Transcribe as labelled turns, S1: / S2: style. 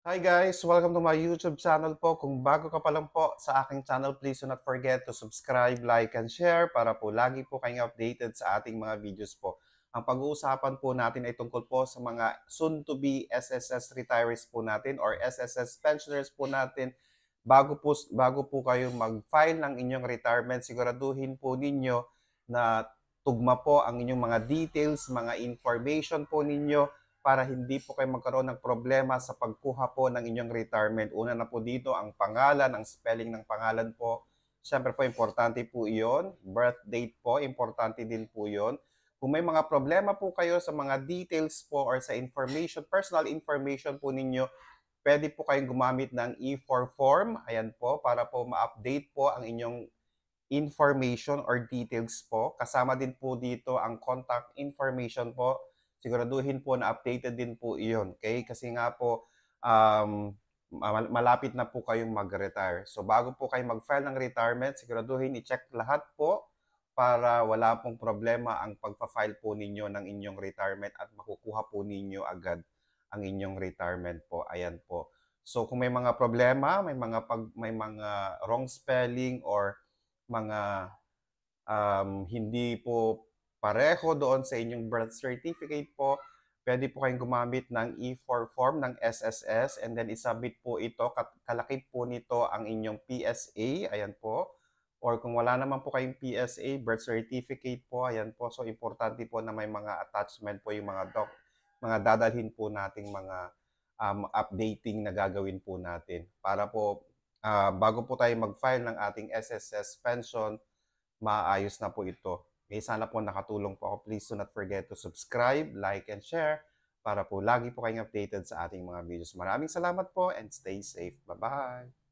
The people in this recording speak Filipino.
S1: Hi guys! Welcome to my YouTube channel po. Kung bago ka pa lang po sa aking channel, please do not forget to subscribe, like, and share para po lagi po kayong updated sa ating mga videos po. Ang pag-uusapan po natin ay tungkol po sa mga soon-to-be SSS retirees po natin or SSS pensioners po natin. Bago po kayo mag-file ng inyong retirement, siguraduhin po ninyo na tugma po ang inyong mga details, mga information po ninyo para hindi po kayo magkaroon ng problema sa pagkuha po ng inyong retirement. Una na po dito ang pangalan, ang spelling ng pangalan po. Siyempre po, importante po iyon. Birth date po, importante din po iyon. Kung may mga problema po kayo sa mga details po or sa information, personal information po ninyo, pwede po kayong gumamit ng E4 form. Ayan po, para po ma-update po ang inyong information or details po. Kasama din po dito ang contact information po. Siguraduhin po na updated din po iyon. Okay? Kasi nga po, malapit na po kayong mag-retire. So bago po kayo mag-file ng retirement, siguraduhin i-check lahat po para wala pong problema ang pagpa-file po ninyo ng inyong retirement at makukuha po ninyo agad ang inyong retirement po. Ayan po. So kung may mga problema, may mga wrong spelling or mga hindi po pareho doon sa inyong birth certificate po, pwede po kayong gumamit ng E4 form ng SSS and then isubmit po ito, kalakip po nito ang inyong PSA, ayan po. Or kung wala naman po kayong PSA, birth certificate po, ayan po. So, importante po na may mga attachment po yung mga dadalhin po nating mga updating na gagawin po natin para po bago po tayo mag-file ng ating SSS pension, maayos na po ito. Okay, sana po nakatulong po ako. Please do not forget to subscribe, like, and share para po lagi po kayong updated sa ating mga videos. Maraming salamat po and stay safe. Bye-bye!